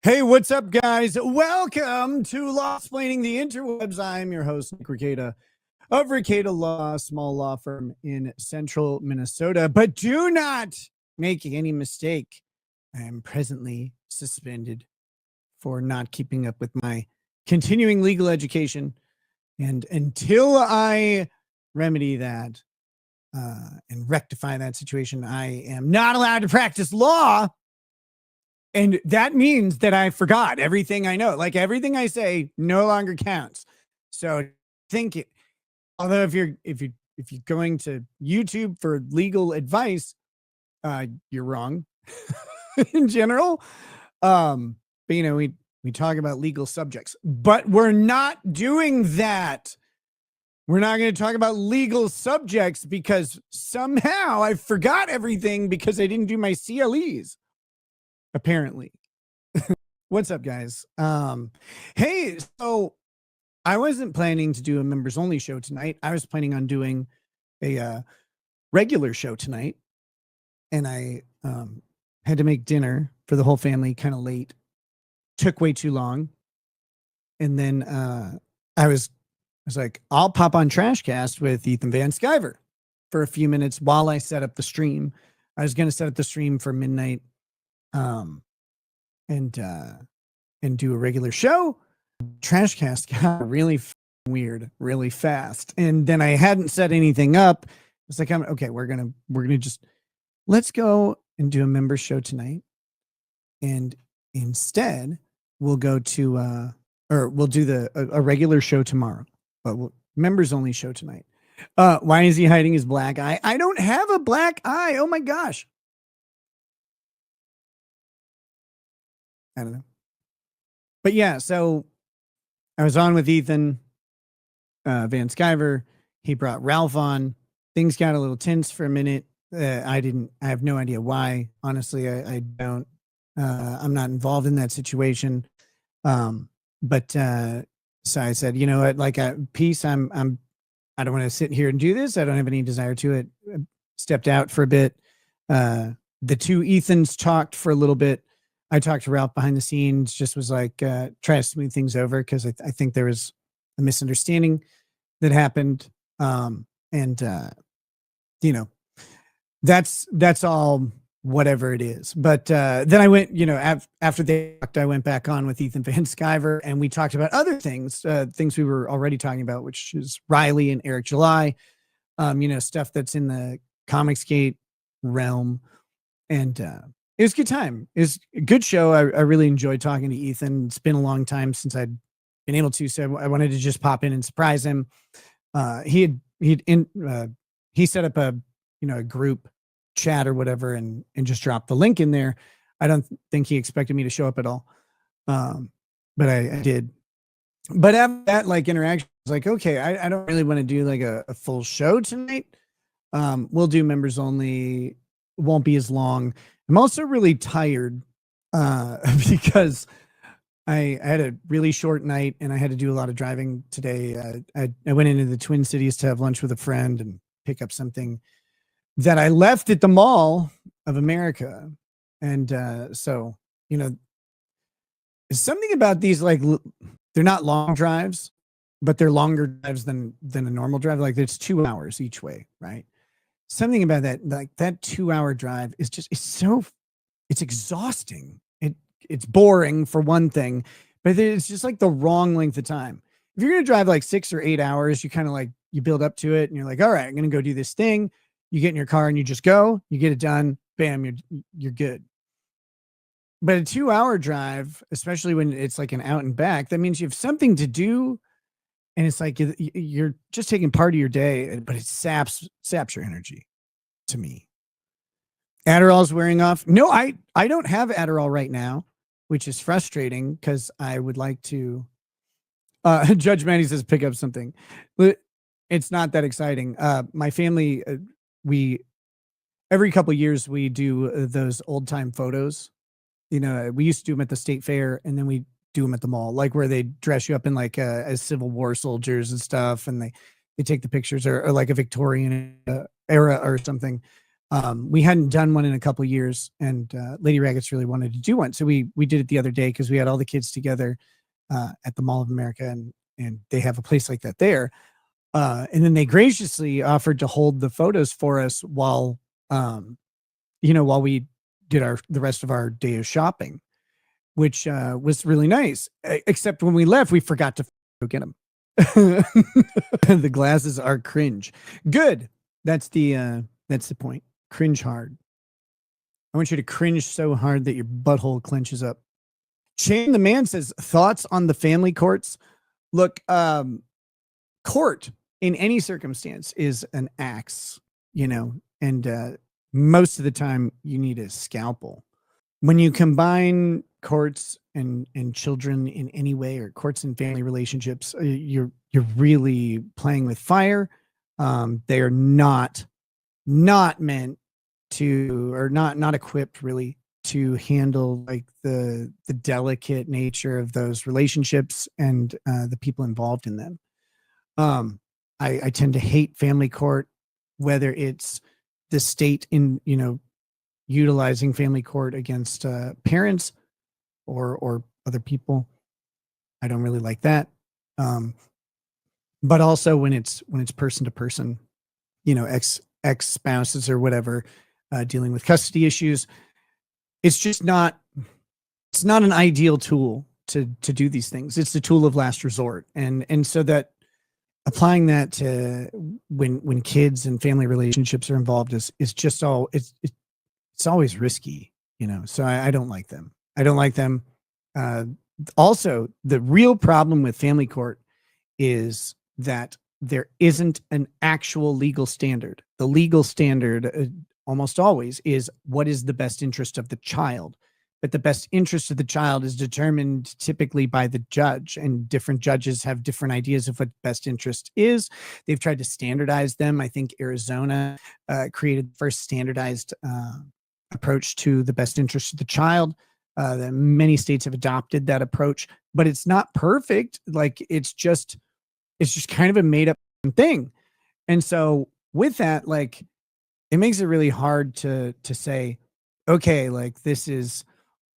Hey, what's up, guys? Welcome to Law Explaining the Interwebs. I'm your host, Nick Rekieta of Rekieta Law, a small law firm in central Minnesota. But do not make any mistake. I am presently suspended for not keeping up with my continuing legal education. And until I remedy that and rectify that situation, I am not allowed to practice law. And that means that I forgot everything I know. Like everything I say no longer counts. So think it. Although if you're going to YouTube for legal advice, you're wrong in general. But we talk about legal subjects, but we're not doing that. We're not going to talk about legal subjects because somehow I forgot everything because I didn't do my CLEs. Apparently. What's up, guys? Hey, so I wasn't planning to do a members only show tonight. I was planning on doing a regular show tonight, and I had to make dinner for the whole family kind of late. Took way too long. And then I was like, I'll pop on Trashcast with Ethan Van Sciver for a few minutes while I set up the stream. I was going to set up the stream for midnight. And do a regular show. Trashcast got really weird really fast, and then I hadn't set anything up. It's like, okay, we're gonna just let's go and do a member show tonight, and instead we'll go to or we'll do a regular show tomorrow, but members only show tonight. Why is he hiding his black eye? I don't have a black eye. Oh my gosh. I don't know. But yeah, so I was on with Ethan Van Sciver. He brought Ralph on. Things got a little tense for a minute. I have no idea why. Honestly, I don't. I'm not involved in that situation. But so I said, you know what, like peace. I don't want to sit here and do this. I don't have any desire to it. I stepped out for a bit. The two Ethans talked for a little bit. I talked to Ralph behind the scenes, just was like, try to smooth things over because I think there was a misunderstanding that happened. That's all, whatever it is. But then I went, after they talked, I went back on with Ethan Van Sciver, and we talked about other things, things we were already talking about, which is Riley and Eric July, stuff that's in the Comicsgate realm. And it was a good time. It was a good show. I really enjoyed talking to Ethan. It's been a long time since I'd been able to, so I wanted to just pop in and surprise him. He set up a group chat or whatever, and just dropped the link in there. I don't think he expected me to show up at all, but I did. But after that, like, interaction, I was like, okay, I don't really want to do like a full show tonight. We'll do members only. Won't be as long. I'm also really tired because I had a really short night and I had to do a lot of driving today. I went into the Twin Cities to have lunch with a friend and pick up something that I left at the Mall of America. And so, there's something about these, like, they're not long drives, but they're longer drives than a normal drive. Like, it's 2 hours each way, right? Something about that, like that 2 hour drive is just, it's exhausting. It's boring for one thing, but it's just like the wrong length of time. If you're going to drive like 6 or 8 hours, you kind of like, you build up to it and you're like, all right, I'm going to go do this thing. You get in your car and you just go, you get it done. Bam, you're good. But a 2 hour drive, especially when it's like an out and back, that means you have something to do. And it's like you're just taking part of your day, but it saps your energy, to me. Adderall's wearing off. No, I don't have Adderall right now, which is frustrating because I would like to. Judge Manny says pick up something. It's not that exciting. My family, we every couple of years we do those old time photos. We used to do them at the state fair, and then we do them at the mall, like where they dress you up in like as Civil War soldiers and stuff, and they take the pictures, or like a Victorian era or something. We hadn't done one in a couple of years, and Lady Raggets really wanted to do one, so we did it the other day because we had all the kids together at the Mall of America, and they have a place like that there. And then they graciously offered to hold the photos for us while while we did the rest of our day of shopping, which was really nice. Except when we left, we forgot to go get them. The glasses are cringe. Good. That's the point. Cringe hard. I want you to cringe so hard that your butthole clenches up. Shane the Man says, thoughts on the family courts? Look, court in any circumstance is an axe, and most of the time you need a scalpel. When you combine courts and children in any way, or courts and family relationships, you're really playing with fire. They are not meant to, or not equipped really to handle like the delicate nature of those relationships and the people involved in them. I tend to hate family court, whether it's the state in, utilizing family court against parents or other people. I don't really like that. But also when it's person to person, ex spouses or whatever, dealing with custody issues, it's not an ideal tool to do these things. It's the tool of last resort. And so that applying that to when kids and family relationships are involved is just it's always risky, so I don't like them. I don't like them. Also, the real problem with family court is that there isn't an actual legal standard. The legal standard almost always is what is the best interest of the child. But the best interest of the child is determined typically by the judge, and different judges have different ideas of what best interest is. They've tried to standardize them. I think Arizona created the first standardized approach to the best interest of the child. Many states have adopted that approach, but it's not perfect. Like it's just kind of a made up thing. And so with that, like, it makes it really hard to say, okay, like this is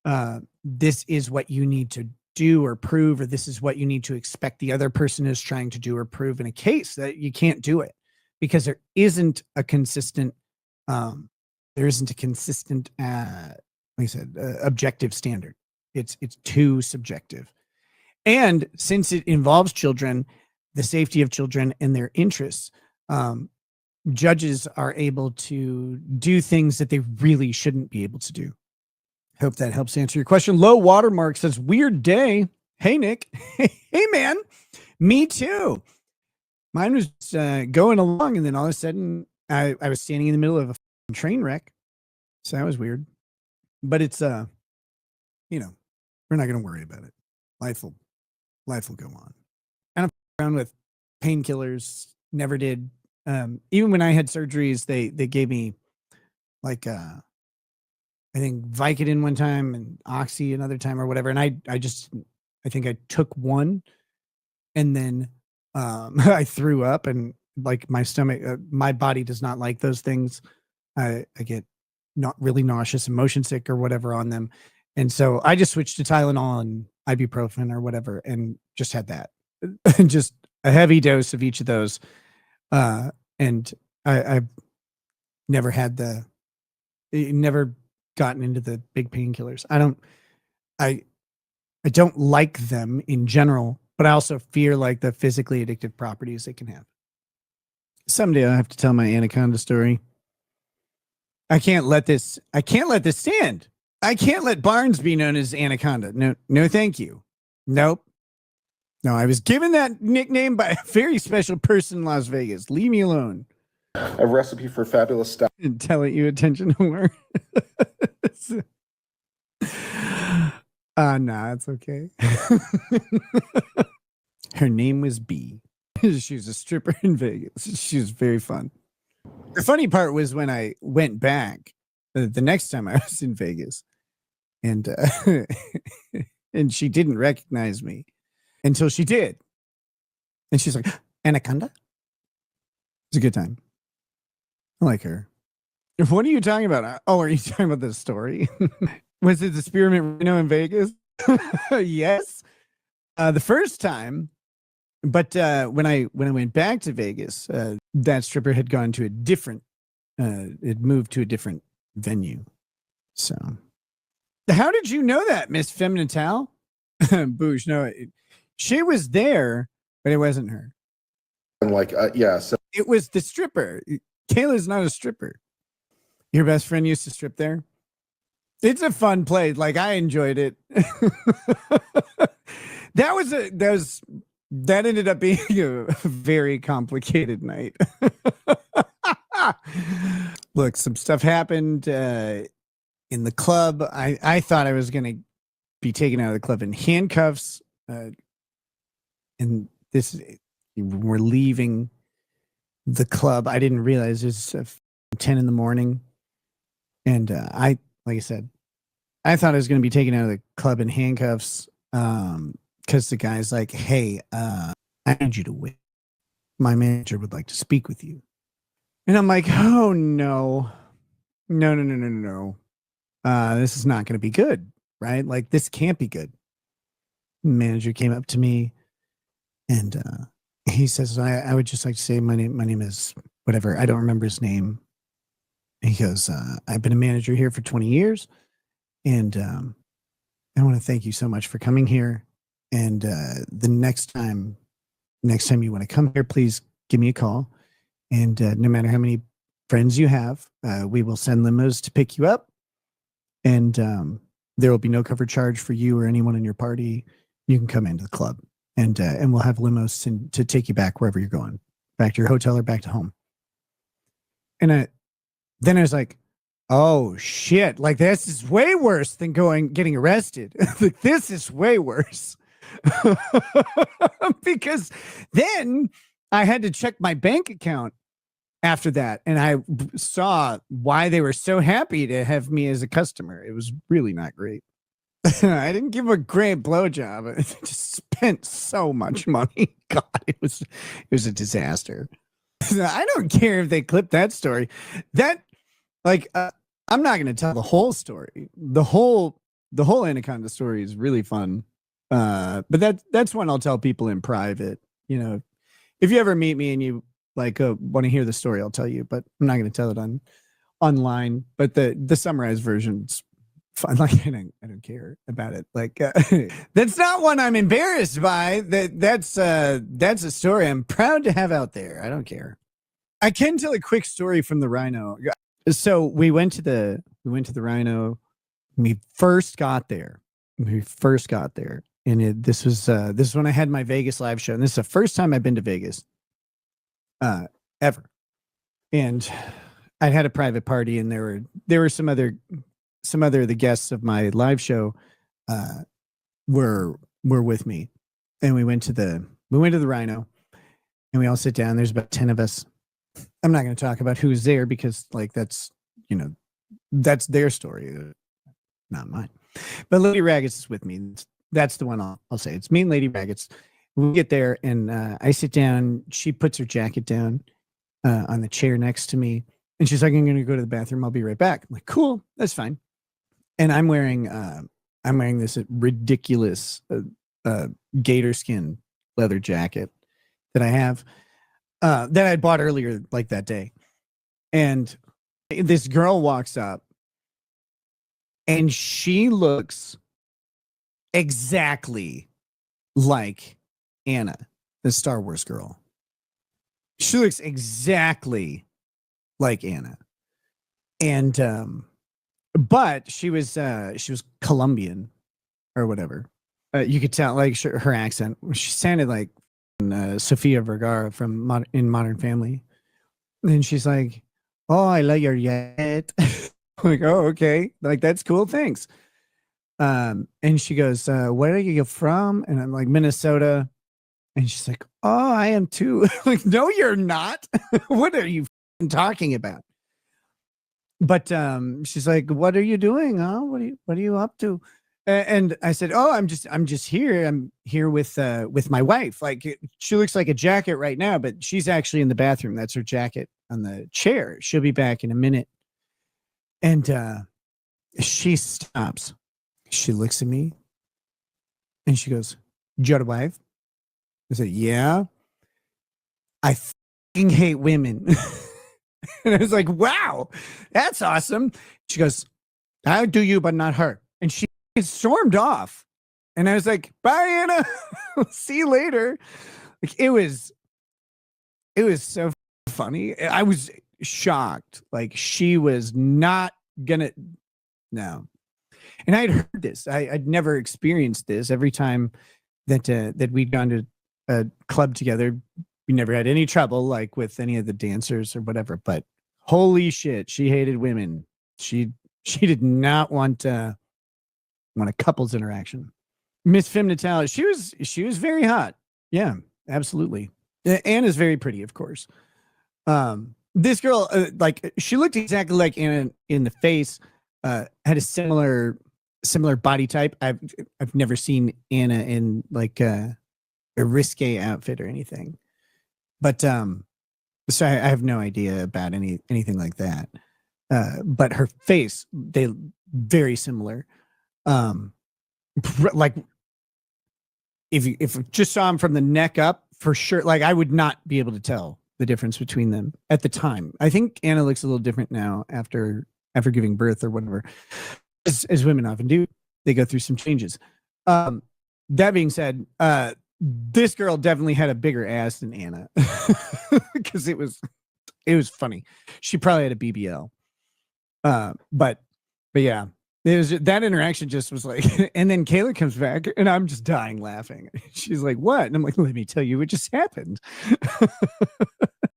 what you need to do or prove, or this is what you need to expect the other person is trying to do or prove in a case. That you can't do it because there isn't a consistent, like I said, objective standard. It's too subjective. And since it involves children, the safety of children and their interests, judges are able to do things that they really shouldn't be able to do. Hope that helps answer your question. Low Watermark says, weird day. Hey, Nick. Hey, man. Me too. Mine was going along, and then all of a sudden I was standing in the middle of a train wreck. So that was weird. But it's, we're not going to worry about it. Life will go on. I don't around with painkillers. Never did. Even when I had surgeries, they gave me like, I think Vicodin one time and Oxy another time or whatever. And I think I took one, and then I threw up, and like my stomach, my body does not like those things. I get not really nauseous and motion sick or whatever on them. And so I just switched to Tylenol and ibuprofen or whatever, and just had that, just a heavy dose of each of those. And I've never gotten into the big painkillers. I don't like them in general, but I also fear like the physically addictive properties they can have. Someday I'll have to tell my Anaconda story. I can't let this stand. I can't let Barnes be known as Anaconda. No, thank you. Nope. No, I was given that nickname by a very special person in Las Vegas. Leave me alone. A recipe for fabulous stuff. And tell it you attention to more. Nah, it's okay. Her name was B. She was a stripper in Vegas. She was very fun. The funny part was when I went back the next time I was in Vegas, and and she didn't recognize me until she did. And she's like, Anaconda? It's a good time. I like her. What are you talking about? Oh, are you talking about the story? Was it the Spearmint Rhino in Vegas? Yes. The first time, but when I went back to Vegas, that stripper had gone to a different it moved to a different venue. So how did you know that, Miss Feminital? Boosh, no, she was there, but it wasn't her. And like, yeah, so It was the stripper. Kayla's not a stripper. Your best friend used to strip there? It's a fun place. Like, I enjoyed it. That ended up being a very complicated night. Look, some stuff happened in the club. I thought I was going to be taken out of the club in handcuffs. And we're leaving the club. I didn't realize it's 10 in the morning. And like I said, I thought I was going to be taken out of the club in handcuffs because the guy's like, hey, I need you to wait. My manager would like to speak with you. And I'm like, oh, no. No. This is not going to be good, right? Like, this can't be good. The manager came up to me and he says, I would just like to say my name is whatever. I don't remember his name. And he goes, I've been a manager here for 20 years. And I want to thank you so much for coming here. And the next time you want to come here, please give me a call. And no matter how many friends you have, we will send limos to pick you up. And there will be no cover charge for you or anyone in your party. You can come into the club, and we'll have limos to take you back wherever you're going, back to your hotel or back to home. And then I was like, oh shit! Like, this is way worse than getting arrested. Like, this is way worse. Because then I had to check my bank account after that, and I saw why they were so happy to have me as a customer. It was really not great. I didn't give a great blowjob. I just spent so much money. God, it was a disaster. I don't care if they clip that story. That, like, I'm not going to tell the whole story. The whole Anaconda story is really fun. But that's one I'll tell people in private. You know, if you ever meet me and you like want to hear the story, I'll tell you. But I'm not going to tell it online. But the summarized version's fun. Like, I don't care about it. Like, that's not one I'm embarrassed by. That's a story I'm proud to have out there. I don't care. I can tell a quick story from the Rhino. So we went to the Rhino. When we first got there. And this was when I had my Vegas live show. And this is the first time I've been to Vegas ever. And I'd had a private party, and there were some other of the guests of my live show were with me. And we went to the Rhino, and we all sit down. There's about 10 of us. I'm not going to talk about who's there because, like, that's their story, not mine. But Lady Raggets is with me. That's the one I'll say. It's me and Lady Raggets. We get there, and I sit down. She puts her jacket down on the chair next to me, and she's like, "I'm going to go to the bathroom. I'll be right back." I'm like, "Cool, that's fine." And I'm wearing this ridiculous gator skin leather jacket that I have that I bought earlier, like that day. And this girl walks up, and she looks exactly like Anna, the Star Wars girl. She looks exactly like Anna. And but she was Colombian or whatever. You could tell, like, her accent. She sounded like Sofia Vergara from in Modern Family. And she's like, "Oh, I like your yet." Like, "Oh, okay. Like, that's cool. Thanks." And she goes, "Where are you from?" And I'm like, "Minnesota." And she's like, "Oh, I am too." Like, "No, you're not." What are you talking about? But she's like, "What are you doing? Huh? What are you up to?" And I said, "Oh, I'm just here. I'm here with my wife. Like, she looks like a jacket right now, but she's actually in the bathroom. That's her jacket on the chair. She'll be back in a minute." And she stops. She looks at me and she goes, "You got a wife?" I said, "Yeah." "I fucking hate women." And I was like, "Wow, that's awesome." She goes, "I do you, but not her." And she stormed off. And I was like, "Bye, Anna. See you later." Like it was so funny. I was shocked. Like she was not gonna. No. And I'd heard this. I'd never experienced this. Every time that we'd gone to a club together, we never had any trouble like with any of the dancers or whatever. But holy shit, she hated women. She did not want a couples interaction. Miss Femme Natalia, she was very hot. Yeah, absolutely. Anna's very pretty, of course. This girl, like she looked exactly like Anna in the face. Had a similar body type. I've never seen Anna in like a risque outfit or anything, but so I have no idea about anything like that. But her face, they very similar. Like if you just saw him from the neck up, for sure, like I would not be able to tell the difference between them at the time. I think Anna looks a little different now after giving birth or whatever, as women often do. They go through some changes. That being said, this girl definitely had a bigger ass than Anna because it was funny. She probably had a BBL. But yeah, it was that interaction just was like, and then Kayla comes back and I'm just dying laughing. She's like, "What?" And I'm like, "Let me tell you what just happened."